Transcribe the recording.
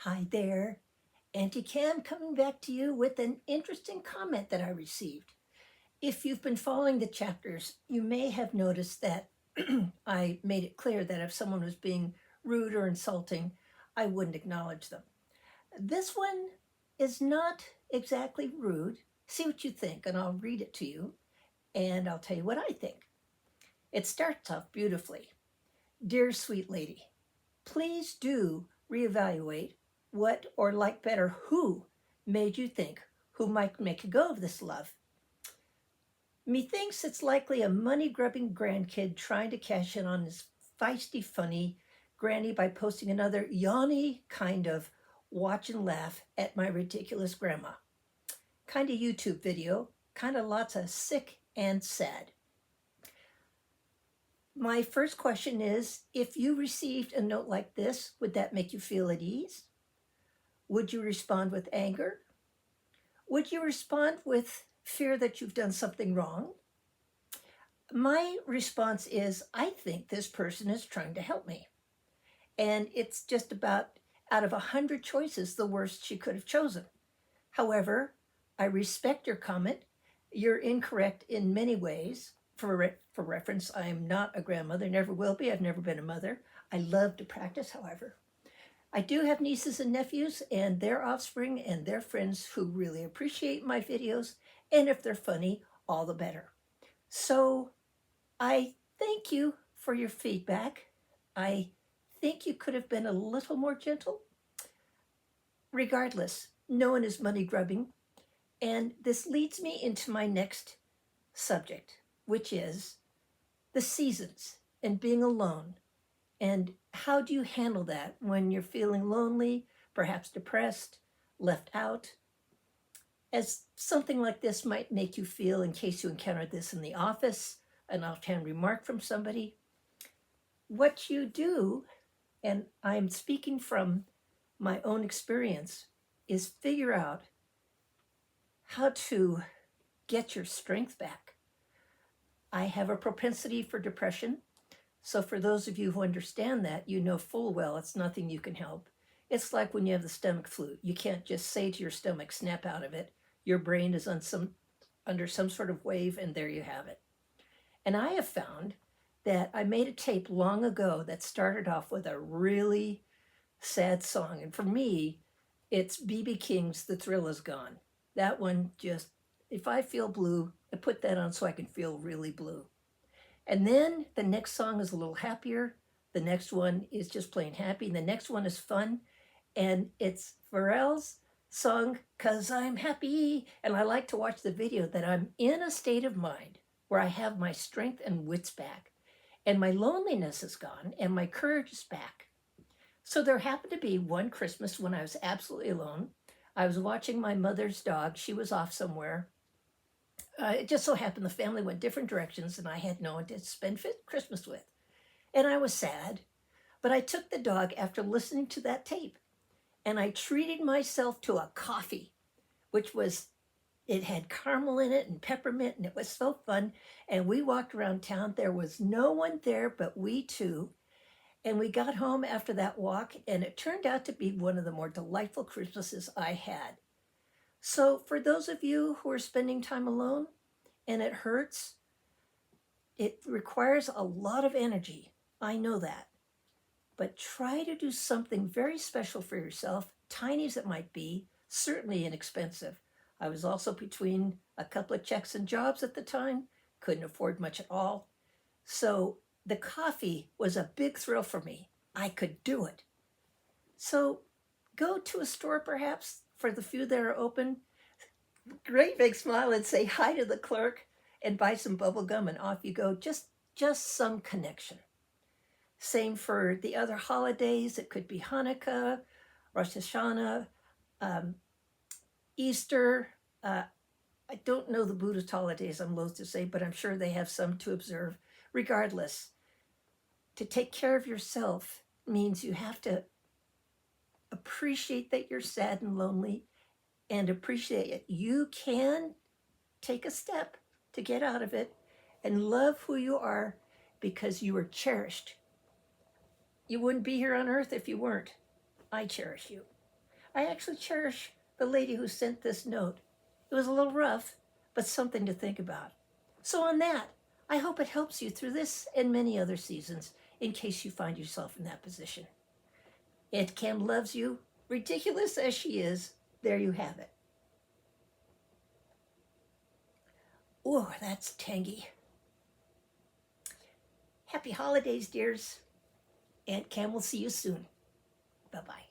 Hi there, Auntie Cam coming back to you with an interesting comment that I received. If you've been following the chapters, you may have noticed that I made it clear that if someone was being rude or insulting, I wouldn't acknowledge them. This one is not exactly rude. See what you think, and I'll read it to you, and I'll tell you what I think. It starts off beautifully. Dear sweet lady, please do reevaluate what, or like better, who made you think who might make a go of this love. Methinks it's likely a money grubbing grandkid trying to cash in on his feisty, funny granny by posting another yawny kind of watch and laugh at my ridiculous grandma. Kind of YouTube video, kind of lots of sick and sad. My first question is, if you received a note like this, would that make you feel at ease? Would you respond with anger? Would you respond with fear that you've done something wrong? My response is, I think this person is trying to help me. And it's just about out of 100 choices, the worst she could have chosen. However, I respect your comment. You're incorrect in many ways. For reference, I am not a grandmother, never will be. I've never been a mother. I love to practice, however. I do have nieces and nephews and their offspring and their friends who really appreciate my videos. And if they're funny, all the better. So I thank you for your feedback. I think you could have been a little more gentle. Regardless, no one is money grubbing. And this leads me into my next subject, which is the seasons and being alone. And how do you handle that when you're feeling lonely, perhaps depressed, left out? As something like this might make you feel, in case you encountered this in the office, an offhand remark from somebody, what you do, and I'm speaking from my own experience, is figure out how to get your strength back. I have a propensity for depression. So for those of you who understand that, you know full well it's nothing you can help. It's like when you have the stomach flu. You can't just say to your stomach, snap out of it. Your brain is under some sort of wave, and there you have it. And I have found that I made a tape long ago that started off with a really sad song. And for me, it's B.B. King's The Thrill Is Gone. That one just, if I feel blue, I put that on so I can feel really blue. And then the next song is a little happier. The next one is just plain happy. And the next one is fun. And it's Pharrell's song, 'Cause I'm Happy. And I like to watch the video that I'm in a state of mind where I have my strength and wits back. And my loneliness is gone and my courage is back. So there happened to be one Christmas when I was absolutely alone. I was watching my mother's dog. She was off somewhere. It just so happened the family went different directions and I had no one to spend Christmas with. And I was sad, but I took the dog after listening to that tape and I treated myself to a coffee, which was, it had caramel in it and peppermint, and it was so fun. And we walked around town. There was no one there but we two. And we got home after that walk, and it turned out to be one of the more delightful Christmases I had. So for those of you who are spending time alone and it hurts, it requires a lot of energy. I know that. But try to do something very special for yourself, tiny as it might be, certainly inexpensive. I was also between a couple of checks and jobs at the time, couldn't afford much at all. So the coffee was a big thrill for me. I could do it. So go to a store perhaps, for the few that are open, great big smile and say hi to the clerk and buy some bubble gum and off you go. Just some connection. Same for the other holidays. It could be Hanukkah, Rosh Hashanah, Easter. I don't know the Buddhist holidays, I'm loath to say, but I'm sure they have some to observe. Regardless, to take care of yourself means you have to appreciate that you're sad and lonely and appreciate it. You can take a step to get out of it and love who you are because you are cherished. You wouldn't be here on earth if you weren't. I cherish you. I actually cherish the lady who sent this note. It was a little rough, but something to think about. So, on that, I hope it helps you through this and many other seasons in case you find yourself in that position. Aunt Cam loves you, ridiculous as she is. There you have it. Oh, that's tangy. Happy holidays, dears. Aunt Cam will see you soon. Bye bye.